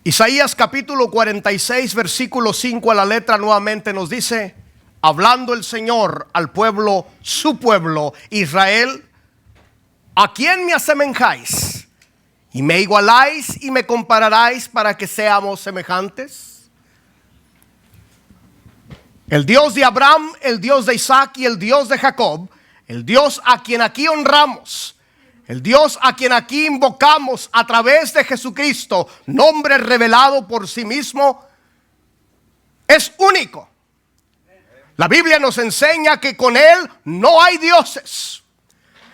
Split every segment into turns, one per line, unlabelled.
Isaías capítulo 46 versículo 5 a la letra nuevamente nos dice, hablando el Señor al pueblo, su pueblo Israel: ¿a quién me asemejáis? ¿Y me igualáis y me compararáis para que seamos semejantes? El Dios de Abraham, el Dios de Isaac y el Dios de Jacob, el Dios a quien aquí honramos, el Dios a quien aquí invocamos a través de Jesucristo, nombre revelado por sí mismo, es único. La Biblia nos enseña que con Él no hay dioses.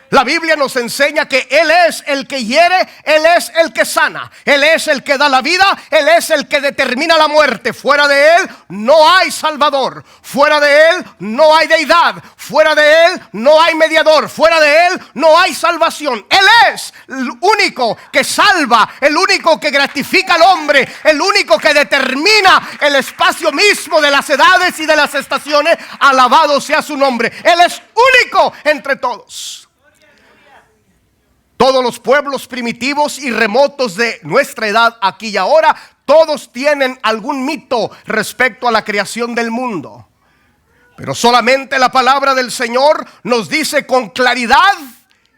La Biblia nos enseña que Él es el que hiere, Él es el que sana, Él es el que da la vida, Él es el que determina la muerte. Fuera de Él no hay salvador, fuera de Él no hay deidad, fuera de Él no hay mediador, fuera de Él no hay salvación. Él es el único que salva, el único que gratifica al hombre, el único que determina el espacio mismo de las edades y de las estaciones. Alabado sea su nombre. Él es único entre todos. Todos los pueblos primitivos y remotos de nuestra edad aquí y ahora, todos tienen algún mito respecto a la creación del mundo. Pero solamente la palabra del Señor nos dice con claridad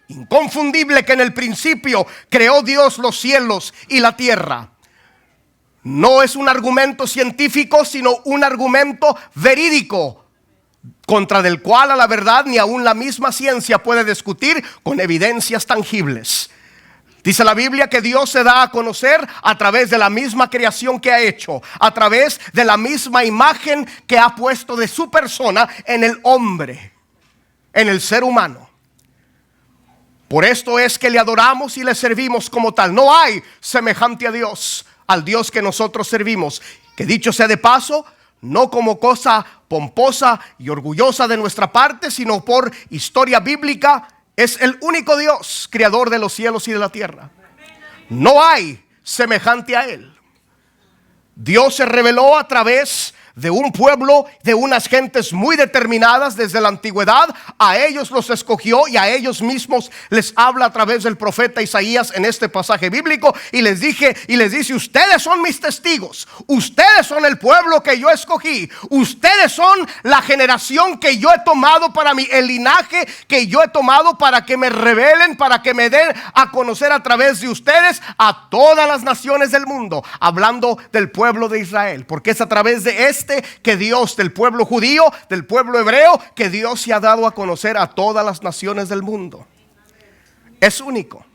inconfundible que en el principio creó Dios los cielos y la tierra. No es un argumento científico, sino un argumento verídico, contra del cual a la verdad ni aún la misma ciencia puede discutir con evidencias tangibles. Dice la Biblia que Dios se da a conocer a través de la misma creación que ha hecho, a través de la misma imagen que ha puesto de su persona en el hombre, en el ser humano. Por esto es que le adoramos y le servimos como tal. No hay semejante a Dios, al Dios que nosotros servimos, que dicho sea de paso, no como cosa pomposa y orgullosa de nuestra parte, sino por historia bíblica, es el único Dios, creador de los cielos y de la tierra. No hay semejante a Él. Dios se reveló a través de un pueblo, de unas gentes muy determinadas desde la antigüedad. A ellos los escogió y a ellos mismos les habla a través del profeta Isaías en este pasaje bíblico, y les dice: ustedes son mis testigos, ustedes son el pueblo que yo escogí, ustedes son la generación que yo he tomado para mí, el linaje que yo he tomado para que me revelen, para que me den a conocer a través de ustedes a todas las naciones del mundo, hablando del pueblo de Israel, porque es a través de que Dios, del pueblo judío, del pueblo hebreo, que Dios se ha dado a conocer a todas las naciones del mundo. Es único.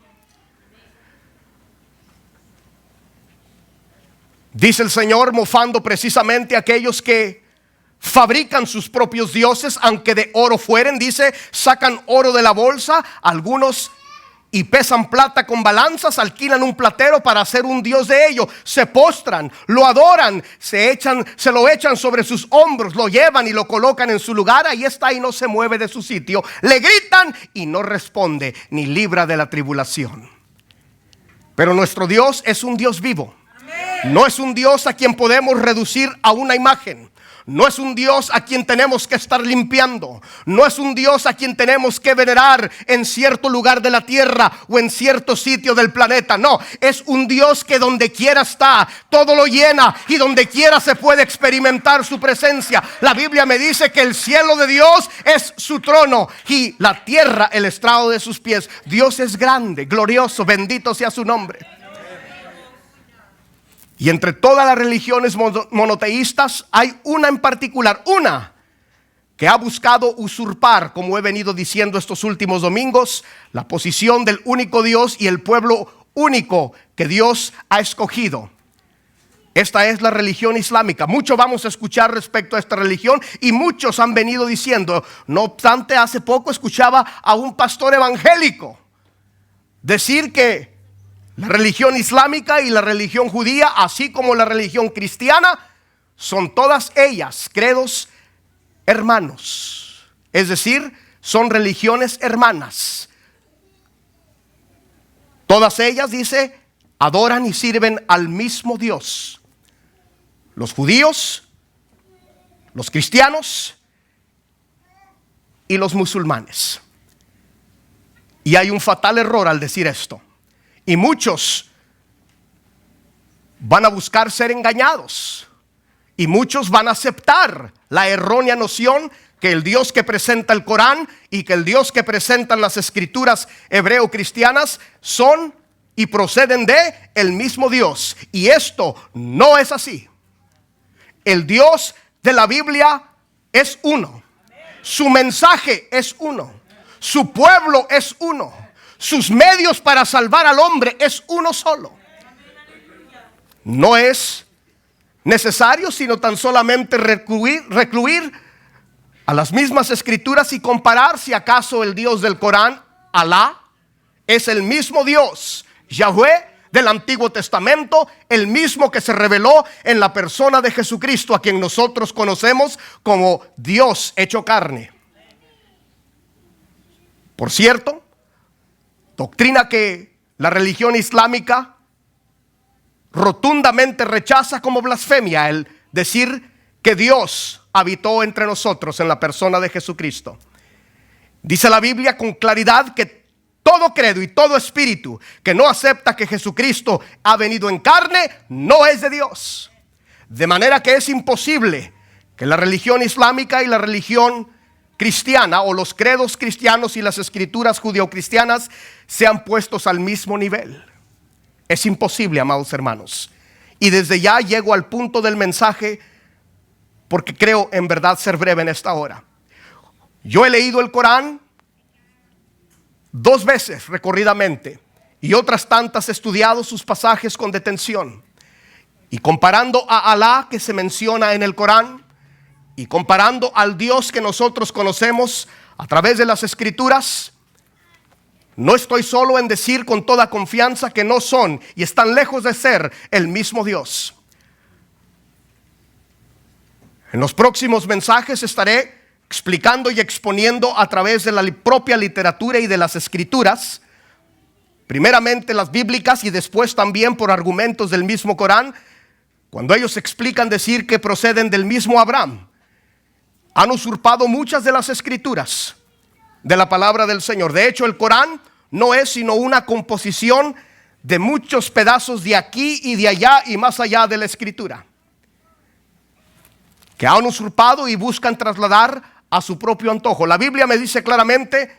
Dice el Señor, mofando precisamente a aquellos que fabrican sus propios dioses, aunque de oro fueren. Dice, sacan oro de la bolsa algunos y pesan plata con balanzas, alquilan un platero para hacer un dios de ellos, se postran, lo adoran, se lo echan sobre sus hombros, lo llevan y lo colocan en su lugar. Ahí está y no se mueve de su sitio. Le gritan y no responde ni libra de la tribulación. Pero nuestro Dios es un Dios vivo. No es un Dios a quien podemos reducir a una imagen. No es un Dios a quien tenemos que estar limpiando. No es un Dios a quien tenemos que venerar en cierto lugar de la tierra o en cierto sitio del planeta. No, es un Dios que donde quiera está, todo lo llena, y donde quiera se puede experimentar su presencia. La Biblia me dice que el cielo de Dios es su trono y la tierra el estrado de sus pies. Dios es grande, glorioso, bendito sea su nombre. Y entre todas las religiones monoteístas hay una en particular, una que ha buscado usurpar, como he venido diciendo estos últimos domingos, la posición del único Dios y el pueblo único que Dios ha escogido. Esta es la religión islámica. Mucho vamos a escuchar respecto a esta religión y muchos han venido diciendo. No obstante, hace poco escuchaba a un pastor evangélico decir que la religión islámica y la religión judía, así como la religión cristiana, son todas ellas credos hermanos. Es decir, son religiones hermanas. Todas ellas, dice, adoran y sirven al mismo Dios. Los judíos, los cristianos y los musulmanes. Y hay un fatal error al decir esto. Y muchos van a buscar ser engañados. Y muchos van a aceptar la errónea noción que el Dios que presenta el Corán y que el Dios que presentan las escrituras hebreo-cristianas son y proceden de el mismo Dios. Y esto no es así. El Dios de la Biblia es uno. Su mensaje es uno. Su pueblo es uno. Sus medios para salvar al hombre es uno solo. No es necesario sino tan solamente recluir a las mismas escrituras y comparar si acaso el Dios del Corán, Alá, es el mismo Dios, Yahweh, del Antiguo Testamento, el mismo que se reveló en la persona de Jesucristo, a quien nosotros conocemos como Dios hecho carne. Por cierto, doctrina que la religión islámica rotundamente rechaza como blasfemia, el decir que Dios habitó entre nosotros en la persona de Jesucristo. Dice la Biblia con claridad que todo credo y todo espíritu que no acepta que Jesucristo ha venido en carne no es de Dios. De manera que es imposible que la religión islámica y la religión cristiana, o los credos cristianos y las escrituras judeocristianas, sean puestos al mismo nivel. Es imposible, amados hermanos. Y desde ya llego al punto del mensaje, porque creo en verdad ser breve en esta hora. Yo he leído el Corán 2 veces recorridamente, y otras tantas estudiado sus pasajes con detención. Y comparando a Alá que se menciona en el Corán, y comparando al Dios que nosotros conocemos a través de las escrituras, no estoy solo en decir con toda confianza que no son y están lejos de ser el mismo Dios. En los próximos mensajes estaré explicando y exponiendo a través de la propia literatura y de las escrituras, primeramente las bíblicas y después también por argumentos del mismo Corán, cuando ellos explican decir que proceden del mismo Abraham. Han usurpado muchas de las escrituras de la palabra del Señor. De hecho, el Corán no es sino una composición de muchos pedazos de aquí y de allá y más allá de la escritura, que han usurpado y buscan trasladar a su propio antojo. La Biblia me dice claramente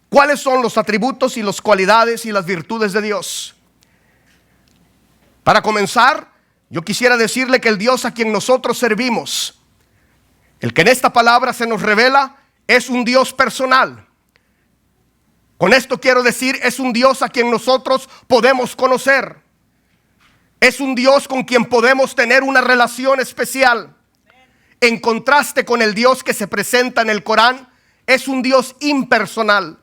cuáles son los atributos y las cualidades y las virtudes de Dios. Para comenzar, yo quisiera decirle que el Dios a quien nosotros servimos, el que en esta palabra se nos revela, es un Dios personal. Con esto quiero decir, es un Dios a quien nosotros podemos conocer. Es un Dios con quien podemos tener una relación especial. En contraste con el Dios que se presenta en el Corán, es un Dios impersonal.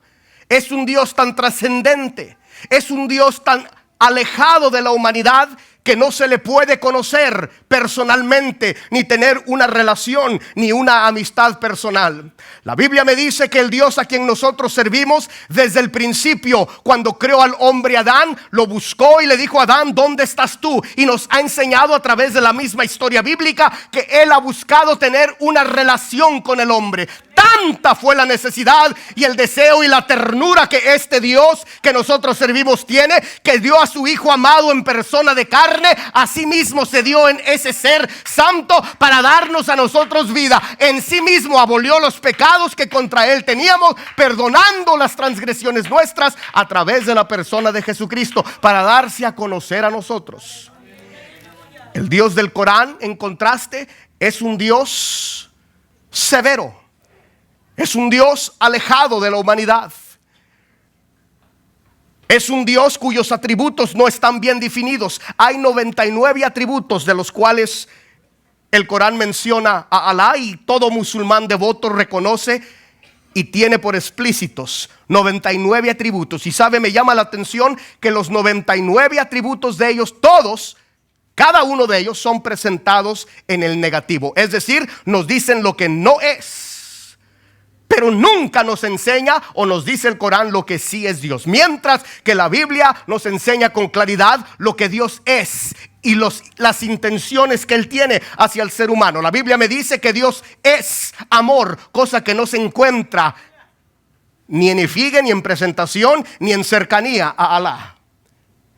Es un Dios tan trascendente. Es un Dios tan alejado de la humanidad que no se le puede conocer personalmente, ni tener una relación, ni una amistad personal. La Biblia me dice que el Dios a quien nosotros servimos desde el principio, cuando creó al hombre Adán, lo buscó y le dijo: Adán, ¿dónde estás tú? Y nos ha enseñado a través de la misma historia bíblica que Él ha buscado tener una relación con el hombre. Tanta fue la necesidad y el deseo y la ternura que este Dios que nosotros servimos tiene, que dio a su Hijo amado en persona de carne. Así mismo se dio en ese ser santo para darnos a nosotros vida. En sí mismo abolió los pecados que contra Él teníamos, perdonando las transgresiones nuestras a través de la persona de Jesucristo, para darse a conocer a nosotros. El Dios del Corán, en contraste, es un Dios severo. Es un Dios alejado de la humanidad. Es un Dios cuyos atributos no están bien definidos. Hay 99 atributos de los cuales el Corán menciona a Alá, y todo musulmán devoto reconoce y tiene por explícitos 99 atributos. Y sabe, me llama la atención que los 99 atributos de ellos, todos, cada uno de ellos son presentados en el negativo. Es decir, nos dicen lo que no es. Pero nunca nos enseña o nos dice el Corán lo que sí es Dios. Mientras que la Biblia nos enseña con claridad lo que Dios es y las intenciones que Él tiene hacia el ser humano. La Biblia me dice que Dios es amor, cosa que no se encuentra ni en efigie, ni en presentación, ni en cercanía a Alá.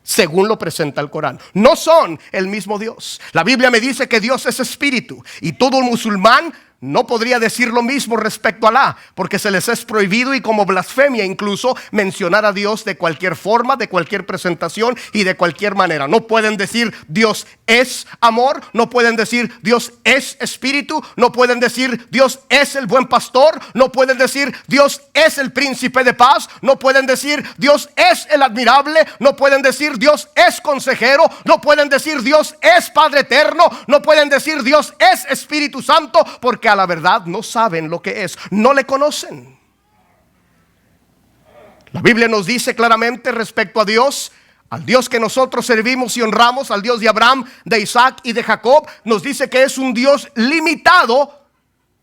según lo presenta el Corán. No son el mismo Dios. La Biblia me dice que Dios es espíritu, y todo musulmán no podría decir lo mismo respecto a Alá, porque se les es prohibido y como blasfemia incluso mencionar a Dios de cualquier forma, de cualquier presentación y de cualquier manera. No pueden decir Dios es amor, no pueden decir Dios es espíritu, no pueden decir Dios es el buen pastor, no pueden decir Dios es el príncipe de paz, no pueden decir Dios es el admirable, no pueden decir Dios es consejero, no pueden decir Dios es Padre eterno, no pueden decir Dios es Espíritu Santo, porque a la verdad no saben lo que es, no le conocen. La Biblia nos dice claramente respecto a Dios, al Dios que nosotros servimos y honramos, al Dios de Abraham, de Isaac y de Jacob, nos dice que es un Dios limitado.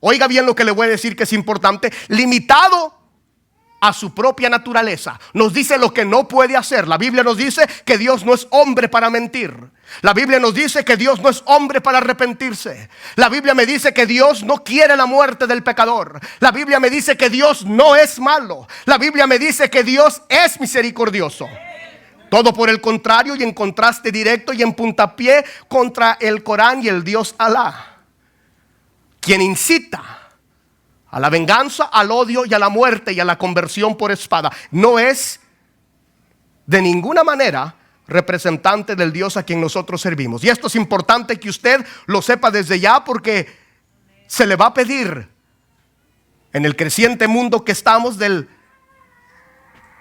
Oiga bien lo que le voy a decir, que es importante: limitado a su propia naturaleza. Nos dice lo que no puede hacer. La Biblia nos dice que Dios no es hombre para mentir. La Biblia nos dice que Dios no es hombre para arrepentirse. La Biblia me dice que Dios no quiere la muerte del pecador. La Biblia me dice que Dios no es malo. La Biblia me dice que Dios es misericordioso. Todo por el contrario, y en contraste directo y en puntapié contra el Corán y el Dios Alá, quien incita a la venganza, al odio y a la muerte y a la conversión por espada. No es de ninguna manera representante del Dios a quien nosotros servimos. Y esto es importante que usted lo sepa desde ya, porque se le va a pedir en el creciente mundo que estamos, del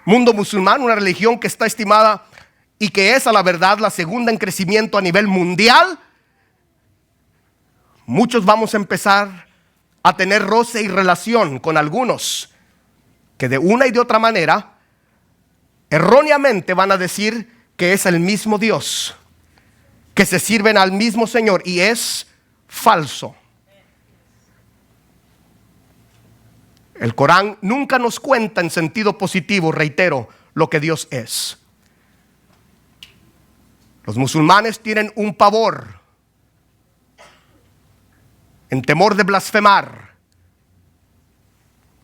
mundo musulmán, una religión que está estimada y que es a la verdad la segunda en crecimiento a nivel mundial. Muchos vamos a empezar a tener roce y relación con algunos que de una y de otra manera erróneamente van a decir que es el mismo Dios, que se sirven al mismo Señor, y es falso. El Corán nunca nos cuenta en sentido positivo, reitero, lo que Dios es. Los musulmanes tienen un pavor, en temor de blasfemar,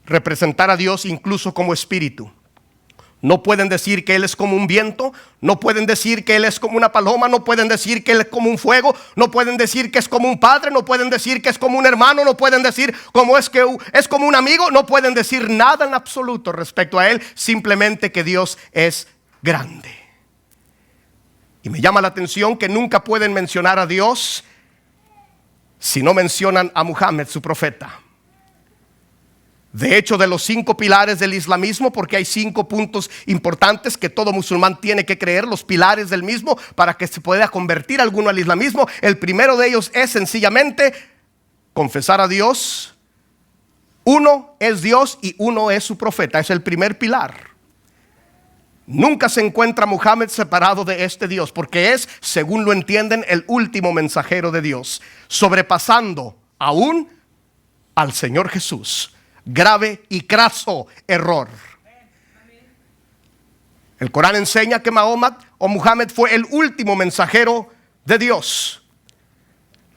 representar a Dios incluso como espíritu. No pueden decir que Él es como un viento, no pueden decir que Él es como una paloma, no pueden decir que Él es como un fuego, no pueden decir que es como un padre, no pueden decir que es como un hermano, no pueden decir cómo es que es como un amigo, no pueden decir nada en absoluto respecto a Él, simplemente que Dios es grande. Y me llama la atención que nunca pueden mencionar a Dios si no mencionan a Muhammad, su profeta. De hecho, de los 5 pilares del islamismo, porque hay 5 puntos importantes que todo musulmán tiene que creer, los pilares del mismo, para que se pueda convertir alguno al islamismo, el primero de ellos es sencillamente confesar a Dios. Uno es Dios y uno es su profeta. Es el primer pilar. Nunca se encuentra Muhammad separado de este Dios, porque es, según lo entienden, el último mensajero de Dios, sobrepasando aún al Señor Jesús. Grave y craso error. El Corán enseña que Mahoma o Muhammad fue el último mensajero de Dios.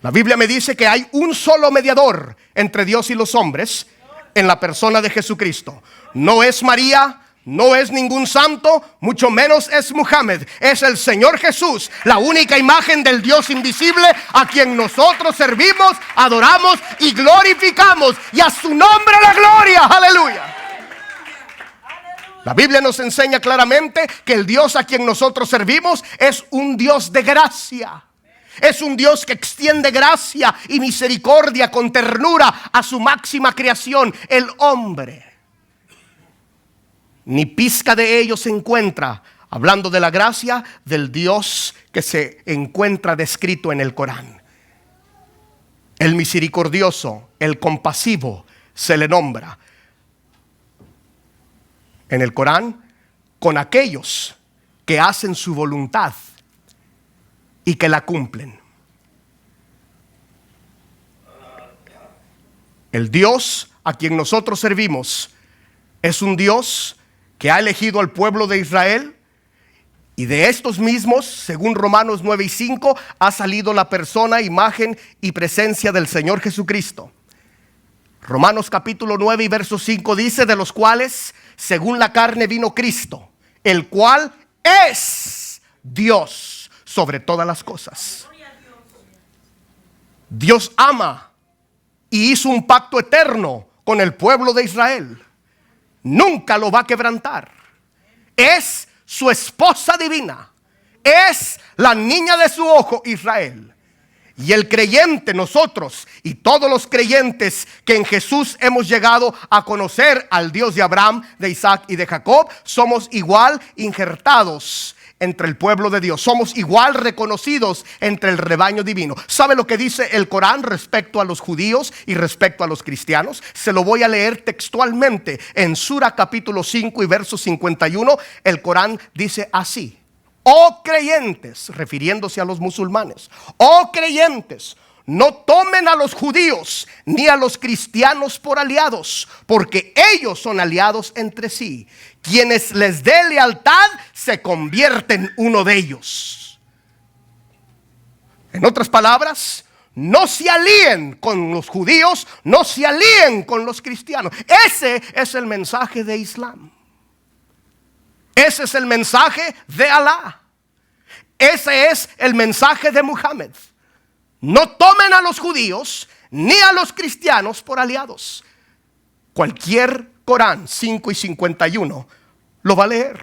La Biblia me dice que hay un solo mediador entre Dios y los hombres, en la persona de Jesucristo. No es María, no es ningún santo, mucho menos es Muhammad. Es el Señor Jesús, la única imagen del Dios invisible, a quien nosotros servimos, adoramos y glorificamos. Y a su nombre la gloria, aleluya. La Biblia nos enseña claramente que el Dios a quien nosotros servimos es un Dios de gracia. Es un Dios que extiende gracia y misericordia con ternura a su máxima creación, el hombre. Ni pizca de ello se encuentra, hablando de la gracia del Dios que se encuentra descrito en el Corán. El misericordioso, el compasivo, se le nombra en el Corán con aquellos que hacen su voluntad y que la cumplen. El Dios a quien nosotros servimos es un Dios que ha elegido al pueblo de Israel, y de estos mismos, según Romanos 9:5, ha salido la persona, imagen y presencia del Señor Jesucristo. Romanos capítulo 9 y verso 5 dice: de los cuales, según la carne, vino Cristo, el cual es Dios sobre todas las cosas. Dios ama y hizo un pacto eterno con el pueblo de Israel. Nunca lo va a quebrantar. Es su esposa divina. Es la niña de su ojo, Israel. Y el creyente, nosotros y todos los creyentes que en Jesús hemos llegado a conocer al Dios de Abraham, de Isaac y de Jacob, somos igual injertados entre el pueblo de Dios. Somos igual reconocidos entre el rebaño divino. ¿Sabe lo que dice el Corán respecto a los judíos y respecto a los cristianos? Se lo voy a leer textualmente. En Sura capítulo 5 y verso 51, el Corán dice así: oh creyentes, refiriéndose a los musulmanes, oh creyentes, no tomen a los judíos ni a los cristianos por aliados, porque ellos son aliados entre sí. Quienes les dé lealtad se convierte en uno de ellos. En otras palabras, no se alíen con los judíos, no se alíen con los cristianos. Ese es el mensaje de Islam. Ese es el mensaje de Alá. Ese es el mensaje de Muhammad. No tomen a los judíos ni a los cristianos por aliados. Cualquier Corán 5 y 51 lo va a leer.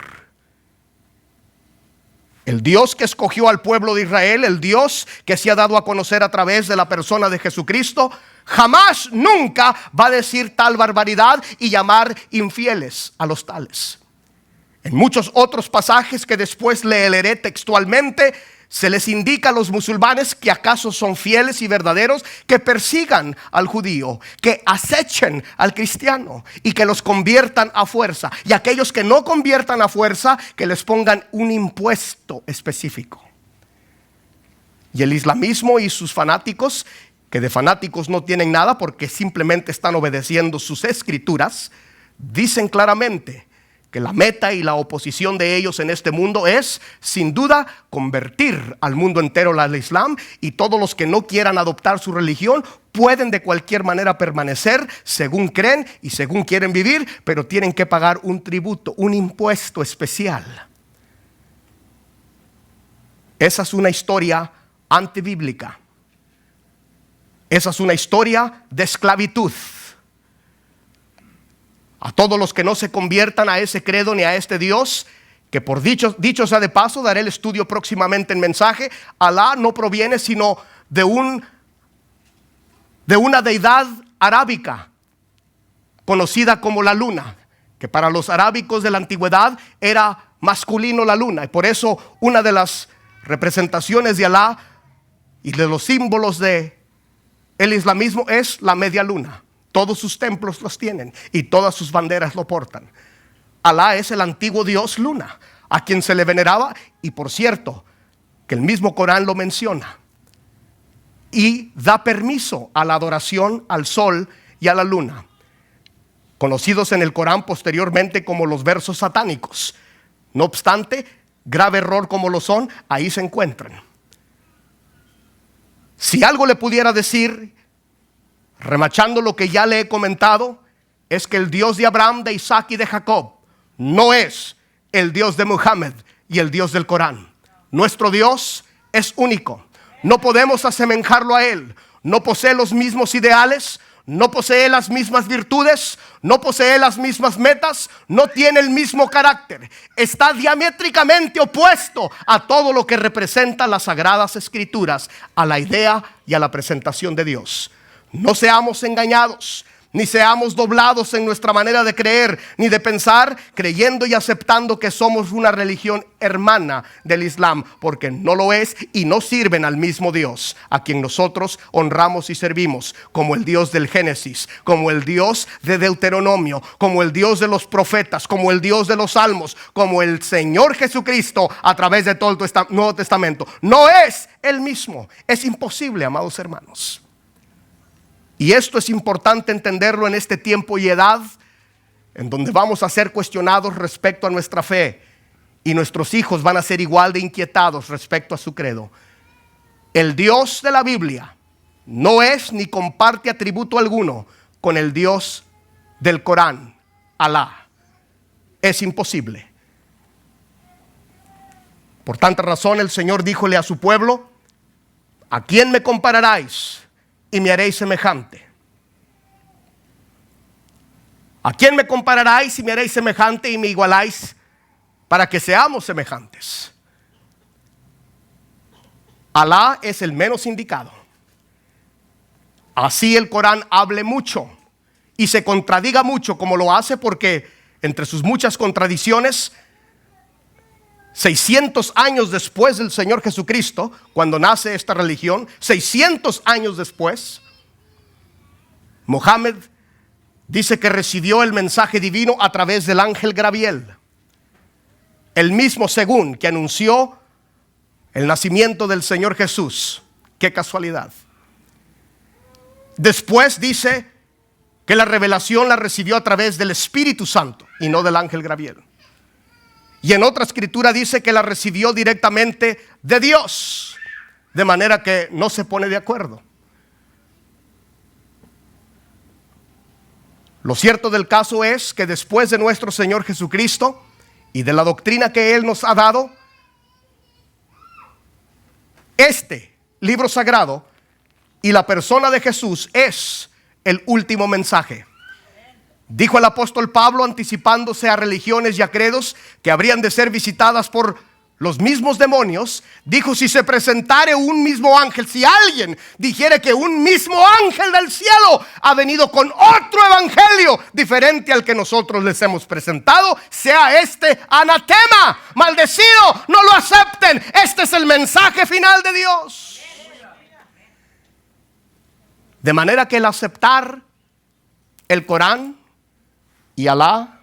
El Dios que escogió al pueblo de Israel, el Dios que se ha dado a conocer a través de la persona de Jesucristo, jamás, nunca va a decir tal barbaridad y llamar infieles a los tales. En muchos otros pasajes que después leeré textualmente, se les indica a los musulmanes que acaso son fieles y verdaderos, que persigan al judío, que acechen al cristiano y que los conviertan a fuerza. Y aquellos que no conviertan a fuerza, que les pongan un impuesto específico. Y el islamismo y sus fanáticos, que de fanáticos no tienen nada porque simplemente están obedeciendo sus escrituras, dicen claramente que la meta y la oposición de ellos en este mundo es, sin duda, convertir al mundo entero al Islam, y todos los que no quieran adoptar su religión pueden de cualquier manera permanecer según creen y según quieren vivir, pero tienen que pagar un tributo, un impuesto especial. Esa es una historia antibíblica. Esa es una historia de esclavitud. A todos los que no se conviertan a ese credo ni a este Dios, que por dicho sea de paso, daré el estudio próximamente en mensaje, Alá no proviene sino de una deidad arábica conocida como la luna, que para los arábicos de la antigüedad era masculino la luna, y por eso una de las representaciones de Alá y de los símbolos de el islamismo es la media luna. Todos sus templos los tienen y todas sus banderas lo portan. Alá es el antiguo Dios luna, a quien se le veneraba, y por cierto, que el mismo Corán lo menciona. Y da permiso a la adoración al sol y a la luna, conocidos en el Corán posteriormente como los versos satánicos. No obstante, grave error como lo son, ahí se encuentran. Si algo le pudiera decir, remachando lo que ya le he comentado, es que el Dios de Abraham, de Isaac y de Jacob no es el Dios de Muhammad y el Dios del Corán. Nuestro Dios es único. No podemos asemejarlo a Él. No posee los mismos ideales, no posee las mismas virtudes, no posee las mismas metas, no tiene el mismo carácter. Está diamétricamente opuesto a todo lo que representa las sagradas escrituras, a la idea y a la presentación de Dios. No seamos engañados, ni seamos doblados en nuestra manera de creer, ni de pensar, creyendo y aceptando que somos una religión hermana del Islam, porque no lo es y no sirven al mismo Dios, a quien nosotros honramos y servimos, como el Dios del Génesis, como el Dios de Deuteronomio, como el Dios de los profetas, como el Dios de los Salmos, como el Señor Jesucristo a través de todo el Nuevo Testamento. No es el mismo. Es imposible, amados hermanos. Y esto es importante entenderlo en este tiempo y edad en donde vamos a ser cuestionados respecto a nuestra fe, y nuestros hijos van a ser igual de inquietados respecto a su credo. El Dios de la Biblia no es ni comparte atributo alguno con el Dios del Corán, Alá. Es imposible. Por tanta razón el Señor díjole a su pueblo: ¿a quién me compararéis y me haréis semejante? ¿A quién me compararéis y me haréis semejante y me igualáis para que seamos semejantes? Alá es el menos indicado. Así el Corán hable mucho y se contradiga mucho como lo hace, porque entre sus muchas contradicciones, 600 años después del Señor Jesucristo, cuando nace esta religión, 600 años después, Mohammed dice que recibió el mensaje divino a través del ángel Gabriel, el mismo según que anunció el nacimiento del Señor Jesús. Qué casualidad. Después dice que la revelación la recibió a través del Espíritu Santo y no del ángel Gabriel. Y en otra escritura dice que la recibió directamente de Dios, de manera que no se pone de acuerdo. Lo cierto del caso es que después de nuestro Señor Jesucristo y de la doctrina que Él nos ha dado, este libro sagrado y la persona de Jesús es el último mensaje. Dijo el apóstol Pablo, anticipándose a religiones y a credos que habrían de ser visitadas por los mismos demonios, dijo: si se presentare un mismo ángel, si alguien dijere que un mismo ángel del cielo ha venido con otro evangelio diferente al que nosotros les hemos presentado, sea este anatema, maldecido, no lo acepten. Este es el mensaje final de Dios. De manera que el aceptar el Corán y Alá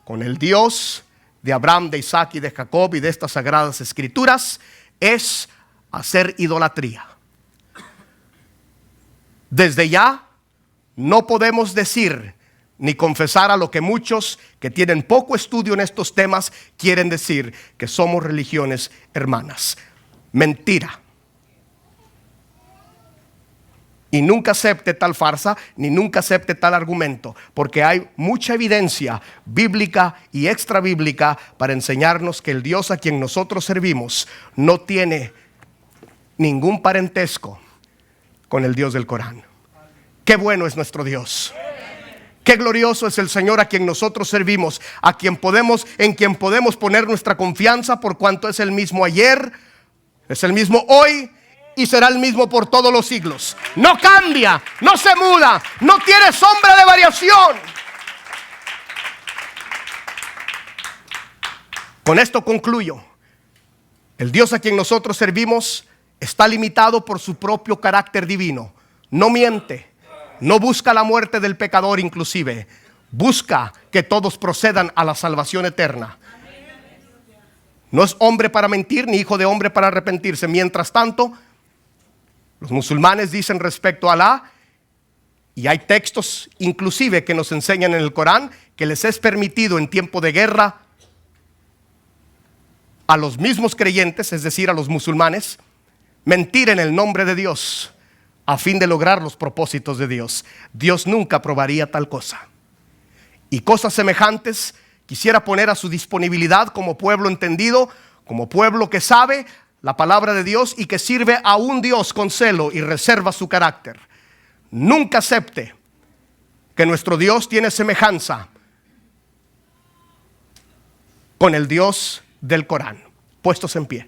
con el Dios de Abraham, de Isaac y de Jacob y de estas sagradas escrituras es hacer idolatría. Desde ya no podemos decir ni confesar a lo que muchos que tienen poco estudio en estos temas quieren decir, que somos religiones hermanas. Mentira. Y nunca acepte tal farsa, ni nunca acepte tal argumento, porque hay mucha evidencia bíblica y extra bíblica para enseñarnos que el Dios a quien nosotros servimos no tiene ningún parentesco con el Dios del Corán. Qué bueno es nuestro Dios. Qué glorioso es el Señor a quien nosotros servimos, en quien podemos poner nuestra confianza, por cuanto es el mismo ayer, es el mismo hoy y será el mismo por todos los siglos. No cambia, no se muda, no tiene sombra de variación. Con esto concluyo. El Dios a quien nosotros servimos está limitado por su propio carácter divino. No miente, no busca la muerte del pecador, inclusive busca que todos procedan a la salvación eterna. No es hombre para mentir, ni hijo de hombre para arrepentirse. Mientras tanto, los musulmanes dicen respecto a Alá, y hay textos inclusive que nos enseñan en el Corán, que les es permitido en tiempo de guerra a los mismos creyentes, es decir, a los musulmanes, mentir en el nombre de Dios a fin de lograr los propósitos de Dios. Dios nunca aprobaría tal cosa. Y cosas semejantes quisiera poner a su disponibilidad como pueblo entendido, como pueblo que sabe la palabra de Dios y que sirve a un Dios con celo y reserva su carácter. Nunca acepte que nuestro Dios tiene semejanza con el Dios del Corán. Puestos en pie.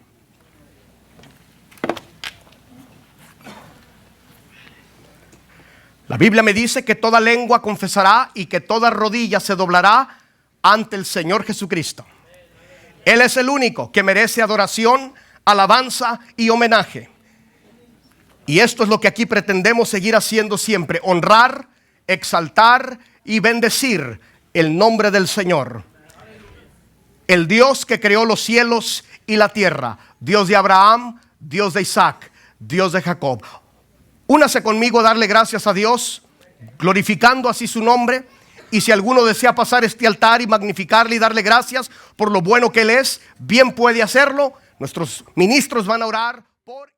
La Biblia me dice que toda lengua confesará y que toda rodilla se doblará ante el Señor Jesucristo. Él es el único que merece adoración, alabanza y homenaje. Y esto es lo que aquí pretendemos seguir haciendo siempre: honrar, exaltar y bendecir el nombre del Señor, el Dios que creó los cielos y la tierra, Dios de Abraham, Dios de Isaac, Dios de Jacob. Únase conmigo a darle gracias a Dios, glorificando así su nombre. Y si alguno desea pasar este altar y magnificarle y darle gracias por lo bueno que Él es, bien puede hacerlo. Nuestros ministros van a orar por